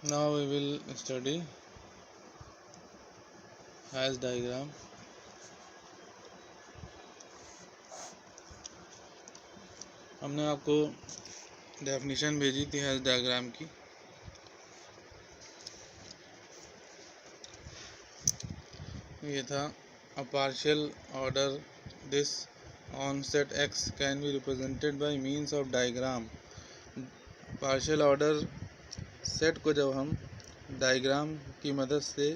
Now we will study hash diagram. हमने आपको definition भेजी थी हैश डायग्राम की। ये था a partial order this on set x can be represented by means of diagram। Partial order set को जब हम डायग्राम की मदद से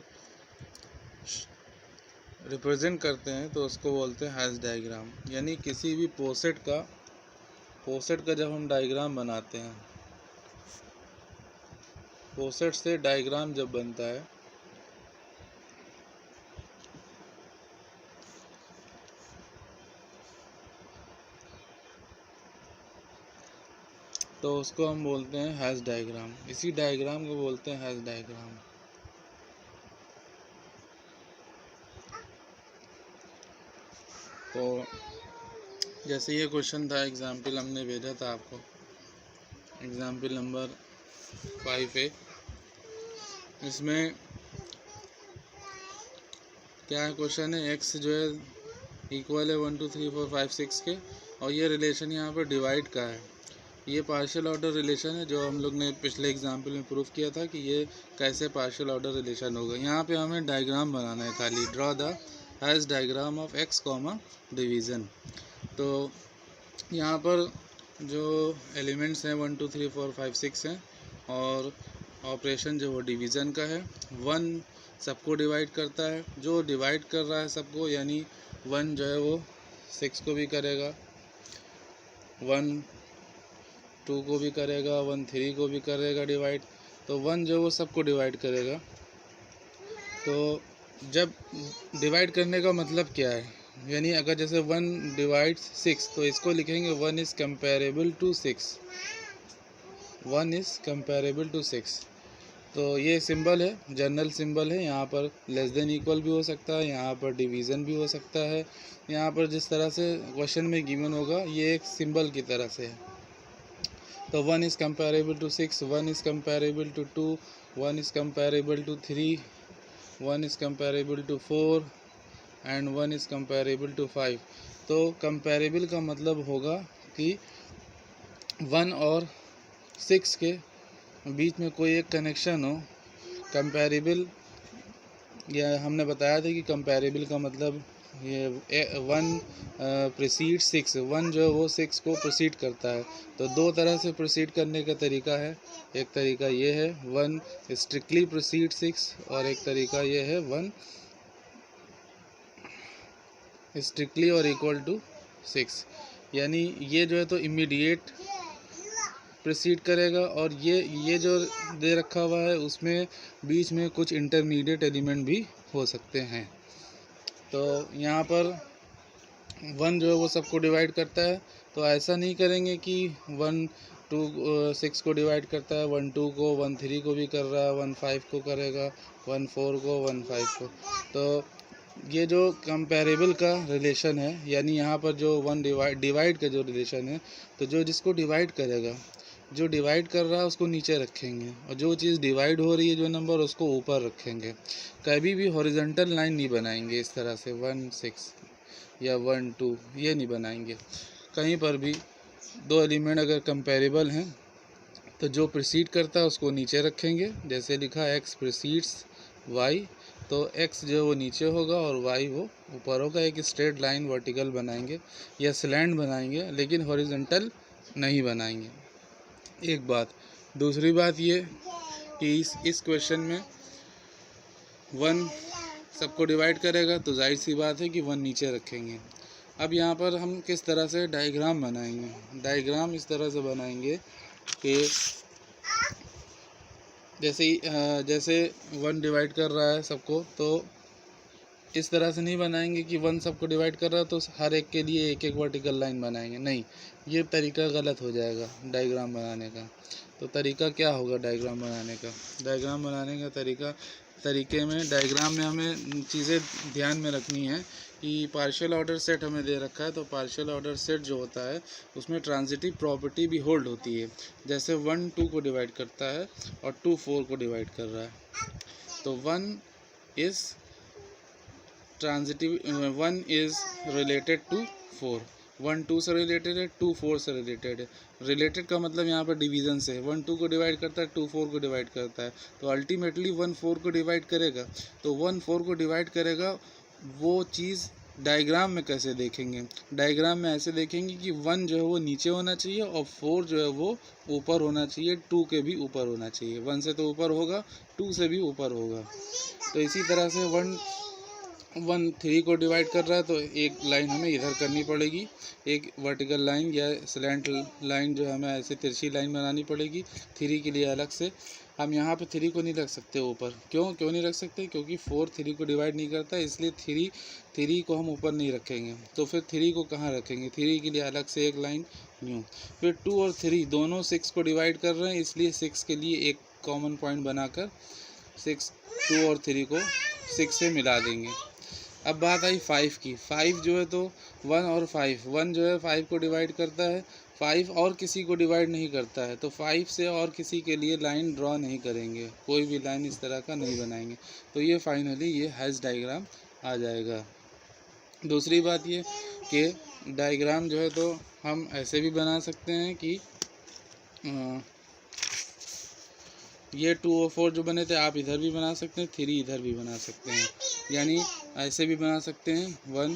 रिप्रेजेंट करते हैं तो उसको बोलते हैं हैश डायग्राम। यानी किसी भी पोसेट का जब हम डायग्राम बनाते हैं, पोसेट से डायग्राम जब बनता है तो उसको हम बोलते हैं हैश डायग्राम। इसी डायग्राम को बोलते हैं हैश डायग्राम। तो जैसे ये क्वेश्चन था, एग्जाम्पल हमने भेजा था आपको, एग्जाम्पल नंबर 5A। इसमें क्या है, क्वेश्चन है एक्स जो है इक्वल है 1 2 3 4 5 6 के, और ये रिलेशन यहाँ पर डिवाइड का है। ये पार्शियल ऑर्डर रिलेशन है जो हम लोग ने पिछले एग्जाम्पल में प्रूफ किया था कि ये कैसे पार्शियल ऑर्डर रिलेशन होगा। यहाँ पे हमें डायग्राम बनाना है खाली, draw the hash diagram of x comma division. तो यहाँ पर जो एलिमेंट्स हैं 1 2 3 4 5 6 हैं, और ऑपरेशन जो वो डिवीज़न का है। 1 सबको डिवाइड करता है, जो डिवाइड कर रहा है सबको, यानी 1 जो है वो 6 को भी करेगा, 1 2 को भी करेगा, 1 3 को भी करेगा डिवाइड। तो 1 जो वो सबको डिवाइड करेगा। तो जब डिवाइड करने का मतलब क्या है, यानी अगर जैसे 1 डिवाइड्स 6 तो इसको लिखेंगे 1 is comparable to 6, 1 is comparable to 6। तो ये सिंबल है, जनरल सिंबल है। यहाँ पर लेस देन इक्वल भी हो सकता है, यहाँ पर डिवीज़न भी हो सकता है। यहाँ पर जिस तरह से क्वेश्चन में गिवन होगा ये एक सिंबल की तरह से है। तो 1 is comparable to 6, 1 is comparable to 2, 1 is comparable to 3, 1 is comparable to 4 and 1 is comparable to 5। तो कंपेरेबल का मतलब होगा कि 1 और 6 के बीच में कोई एक कनेक्शन हो। कंपेरेबल, या हमने बताया था कि कंपेरेबल का मतलब ये 1 प्रीसीड 6, 1 जो है वो 6 को प्रोसीड करता है। तो दो तरह से प्रोसीड करने का तरीका है। एक तरीका ये है 1 स्ट्रिक्टली प्रोसीड 6, और एक तरीका ये है 1 स्ट्रिक्टली और इक्वल टू 6। यानी ये जो है तो इमीडिएट प्रोसीड करेगा, और ये जो दे रखा हुआ है उसमें बीच में कुछ इंटरमीडिएट एलिमेंट भी हो सकते हैं। तो यहाँ पर 1 जो है वो सबको डिवाइड करता है। तो ऐसा नहीं करेंगे कि 1 2 6 को डिवाइड करता है, 1 2 को, 1 3 को भी कर रहा है, 1 5 को करेगा, 1 4 को, 1 5 को। तो ये जो कंपेरेबल का रिलेशन है, यानी यहाँ पर जो 1 डिवाइड का जो रिलेशन है, तो जो जिसको डिवाइड करेगा, जो डिवाइड कर रहा है उसको नीचे रखेंगे, और जो चीज़ डिवाइड हो रही है जो नंबर, उसको ऊपर रखेंगे। कभी भी हॉरिजॉन्टल लाइन नहीं बनाएंगे इस तरह से 1 6 या 1 2, ये नहीं बनाएंगे। कहीं पर भी दो एलिमेंट अगर कंपेरेबल हैं तो जो प्रीसीड करता है उसको नीचे रखेंगे। जैसे लिखा x प्रीसीड्स y, तो x जो वो नीचे होगा और y वो ऊपर होगा। एक स्ट्रेट लाइन वर्टिकल बनाएंगे या स्लैंट बनाएंगे, लेकिन हॉरिजॉन्टल नहीं बनाएंगे। एक बात। दूसरी बात ये कि इस क्वेश्चन में 1 सबको डिवाइड करेगा, तो जाहिर सी बात है कि 1 नीचे रखेंगे। अब यहाँ पर हम किस तरह से डायग्राम बनाएंगे, डायग्राम इस तरह से बनाएंगे कि जैसे 1 डिवाइड कर रहा है सबको, तो इस तरह से नहीं बनाएंगे कि वन सबको डिवाइड कर रहा है तो हर एक के लिए एक एक वर्टिकल लाइन बनाएंगे, नहीं, ये तरीका गलत हो जाएगा डायग्राम बनाने का। तो तरीका क्या होगा डायग्राम बनाने का? डायग्राम बनाने का तरीके में डायग्राम में हमें चीज़ें ध्यान में रखनी है कि पार्शियल ऑर्डर सेट हमें दे रखा है, तो पार्शियल ऑर्डर सेट जो होता है उसमें ट्रांजिटिव प्रॉपर्टी भी होल्ड होती है। जैसे 1 2 को डिवाइड करता है और 2 4 को डिवाइड कर रहा है, तो 1 is transitive, 1 is related to 4, 1 2 से रिलेटेड है, 2 4 से रिलेटेड है। रिलेटेड का मतलब यहाँ पर डिवीजन से है, 1 2 को डिवाइड करता है, 2 4 को डिवाइड करता है, तो अल्टीमेटली 1 4 को डिवाइड करेगा। तो 1 4 को डिवाइड करेगा, वो चीज़ डायग्राम में कैसे देखेंगे? डायग्राम में ऐसे देखेंगे कि 1 जो है वो नीचे होना चाहिए और 4 जो है वो ऊपर होना चाहिए, 2 के भी ऊपर होना चाहिए। 1 से तो ऊपर होगा, 2 से भी ऊपर होगा। तो इसी तरह से 1 3 को डिवाइड कर रहा है, तो एक लाइन हमें इधर करनी पड़ेगी, एक वर्टिकल लाइन या स्लैंट लाइन जो हमें ऐसे तिरछी लाइन बनानी पड़ेगी 3 के लिए अलग से। हम यहाँ पे 3 को नहीं रख सकते ऊपर, क्यों नहीं रख सकते? क्योंकि 4 3 को डिवाइड नहीं करता, इसलिए 3 को हम ऊपर नहीं रखेंगे। तो फिर 3 को कहाँ रखेंगे? 3 के लिए अलग से एक लाइन न्यू। फिर 2 और 3 दोनों 6 को डिवाइड कर रहे हैं, इसलिए 6 के लिए एक कॉमन पॉइंट बनाकर 2 और 3 को 6 से मिला देंगे। अब बात आई 5 की। 5 जो है तो 1 और 5, 1 जो है 5 को डिवाइड करता है, 5 और किसी को डिवाइड नहीं करता है, तो 5 से और किसी के लिए लाइन ड्रॉ नहीं करेंगे, कोई भी लाइन इस तरह का नहीं बनाएंगे। तो ये फाइनली ये हैश डायग्राम आ जाएगा। दूसरी बात ये कि डायग्राम जो है तो हम ऐसे भी बना सकते हैं कि ये 2 और 4 जो बने थे आप इधर भी बना सकते हैं, 3 इधर भी बना सकते हैं, यानी ऐसे भी बना सकते हैं 1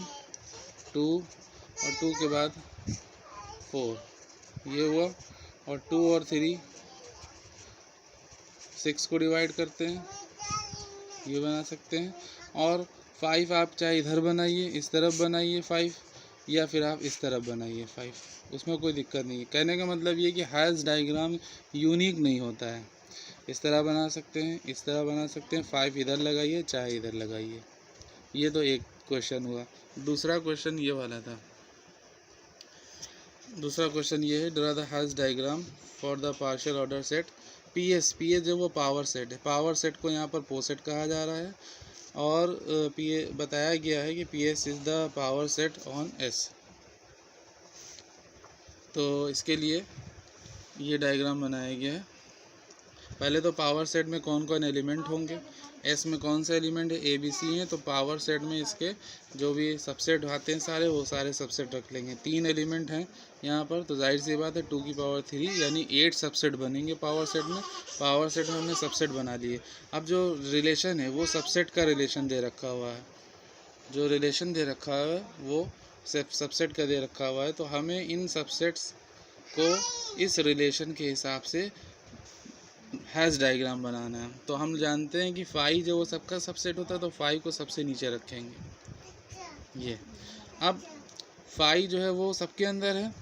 2 और 2 के बाद 4 ये हुआ, और 2 और 3 6 को डिवाइड करते हैं, ये बना सकते हैं। और 5 आप चाहे इधर बनाइए, इस तरफ बनाइए 5, या फिर आप इस तरफ बनाइए 5, उसमें कोई दिक्कत नहीं है। कहने का मतलब ये कि हैश डायग्राम यूनिक नहीं होता है, इस तरह बना सकते हैं, इस तरह बना सकते हैं, 5 इधर लगाइए चाहे इधर लगाइए। ये तो एक क्वेश्चन हुआ। दूसरा क्वेश्चन ये वाला था, दूसरा क्वेश्चन ये है, draw the hash diagram for the partial order set PS. PS जो वो पावर सेट है, पावर सेट को यहाँ पर पोसेट कहा जा रहा है, और बताया गया है कि PS is the power set on S. तो इसके लिए ये डायग्राम बनाया गया है। पहले तो पावर सेट में कौन कौन एलिमेंट होंगे, एस में कौन से एलिमेंट है, ए बी सी हैं, तो पावर सेट में इसके जो भी सबसेट आते हैं सारे, वो सारे सबसेट रख लेंगे। 3 एलिमेंट हैं यहाँ पर, तो जाहिर सी बात है 2 की पावर 3 यानी 8 सबसेट बनेंगे पावर सेट में। पावर सेट में हमने सबसेट बना लिए। अब जो रिलेशन है वो सबसेट का रिलेशन दे रखा हुआ है, जो रिलेशन दे रखा है वो सबसेट का दे रखा हुआ है, तो हमें इन सबसेट्स को इस रिलेशन के हिसाब से हैश डायग्राम बनाना है। तो हम जानते हैं कि 5 जो वो सबका सबसेट होता है, तो 5 को सबसे नीचे रखेंगे ये। अब 5 जो है वो सबके अंदर है,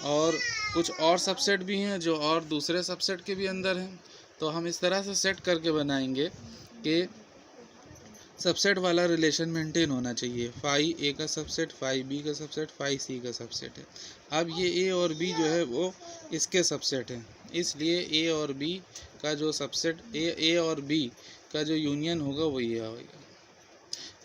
और कुछ और सबसेट भी हैं जो और दूसरे सबसेट के भी अंदर हैं। तो हम इस तरह से सेट करके बनाएंगे कि सबसेट वाला रिलेशन मेंटेन होना चाहिए। 5 ए का सबसेट, 5 बी का सबसेट, 5 सी का सबसेट है। अब ये ए और बी जो है वो इसके सबसेट हैं, इसलिए ए और बी का जो सबसेट, ए और बी का जो यूनियन होगा वो ये होगा।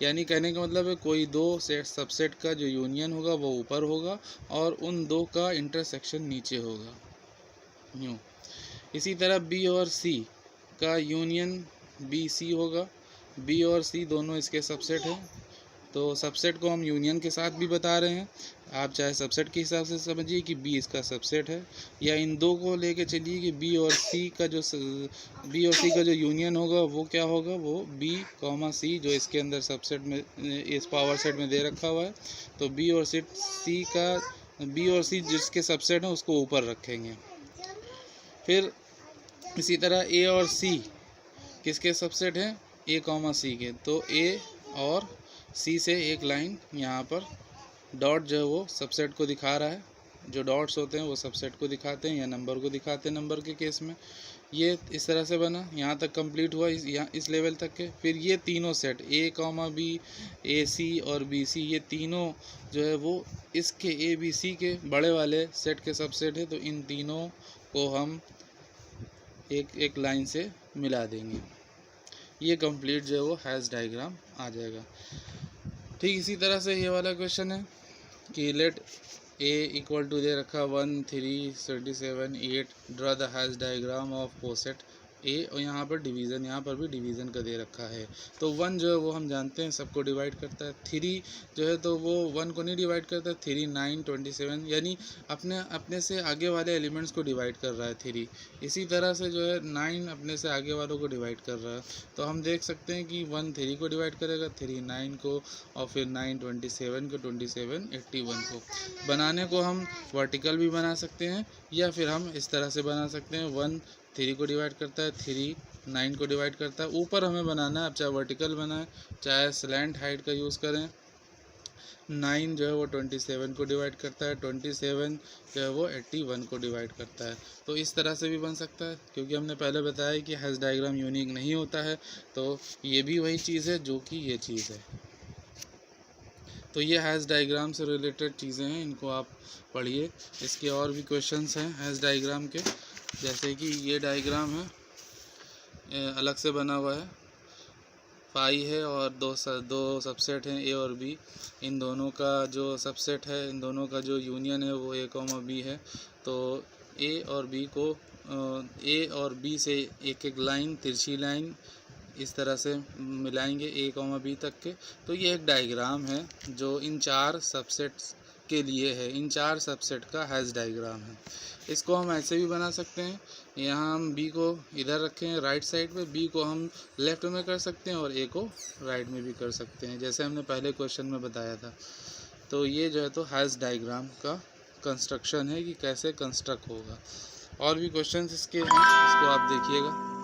यानी कहने का मतलब है कोई 2 सेट सबसेट का जो यूनियन होगा वो ऊपर होगा, और उन 2 का इंटरसेक्शन नीचे होगा, यूँ। इसी तरह बी और सी का यूनियन बी सी होगा, बी और सी दोनों इसके सबसेट हैं, तो सबसेट को हम यूनियन के साथ भी बता रहे हैं। आप चाहे सबसेट के हिसाब से समझिए कि बी इसका सबसेट है, या इन 2 को लेके चलिए कि बी और सी का जो यूनियन होगा वो क्या होगा, वो बी कॉमा सी जो इसके अंदर सबसेट में इस पावर सेट में दे रखा हुआ है, तो बी और सी जिसके सबसेट हैं उसको ऊपर रखेंगे। फिर इसी तरह ए और सी किसके सबसेट हैं, ए कॉमा सी के, तो ए और सी से एक लाइन यहाँ पर डॉट जो है वो सबसेट को दिखा रहा है, जो डॉट्स होते हैं वो सबसेट को दिखाते हैं या नंबर को दिखाते हैं नंबर के केस में। ये इस तरह से बना, यहाँ तक कंप्लीट हुआ, इस लेवल तक के। फिर ये तीनों सेट A, B, AC और BC, ये तीनों जो है वो इसके ABC के बड़े वाले सेट के सबसेट है। तो इन तीनों को हम एक एक लाइन से मिला देंगे। ये कंप्लीट जो है वो हैश डायग्राम आ जाएगा। ठीक इसी तरह से ये वाला क्वेश्चन है कि लेट A इक्वल टू दे रखा 1, 3, 37, 8, draw the hash diagram of coset A, और यहाँ पर डिवीज़न, यहाँ पर भी डिवीज़न का दे रखा है। तो 1 जो है वो हम जानते हैं सबको डिवाइड करता है। 3 जो है तो वो 1 को नहीं डिवाइड करता है। 3, 9, 27, यानी अपने से आगे वाले एलिमेंट्स को डिवाइड कर रहा है 3। इसी तरह से जो है 9 अपने से आगे वालों को डिवाइड कर रहा है। तो हम देख सकते हैं कि 1 3 को डिवाइड करेगा, 3 9 को, और फिर 9 27 को, 27 81 को। बनाने को हम वर्टिकल भी बना सकते हैं या फिर हम इस तरह से बना सकते हैं। 1 3 को डिवाइड करता है, 3 9 को डिवाइड करता है। ऊपर हमें बनाना है, अब चाहे वर्टिकल बनाए चाहे स्लैंट हाइट का यूज़ करें। 9 जो है वो 27 को डिवाइड करता है, 27 जो है वो 81 को डिवाइड करता है। तो इस तरह से भी बन सकता है, क्योंकि हमने पहले बताया कि हैश डायग्राम यूनिक नहीं होता है। तो ये भी वही चीज़ है जो कि ये चीज़ है। तो ये हैश डायग्राम से रिलेटेड चीज़ें हैं, इनको आप पढ़िए। इसके और भी क्वेश्चंस हैं हैश डायग्राम के, जैसे कि ये डायग्राम है, अलग से बना हुआ है, पाई है और दो सबसेट हैं A और B। इन दोनों का जो सबसेट है, इन दोनों का जो यूनियन है वो A, B है। तो A और B से एक एक लाइन, तिरछी लाइन इस तरह से मिलाएंगे A, B तक के। तो ये एक डायग्राम है जो इन 4 सबसेट्स के लिए है, इन 4 सबसेट का हैश डायग्राम है। इसको हम ऐसे भी बना सकते हैं, यहाँ हम B को इधर रखें राइट साइड पे, B को हम लेफ़्ट में कर सकते हैं और A को राइट में भी कर सकते हैं, जैसे हमने पहले क्वेश्चन में बताया था। तो ये जो है तो हैश डायग्राम का कंस्ट्रक्शन है कि कैसे कंस्ट्रक्ट होगा। और भी क्वेश्चंस इसके हैं, इसको आप देखिएगा।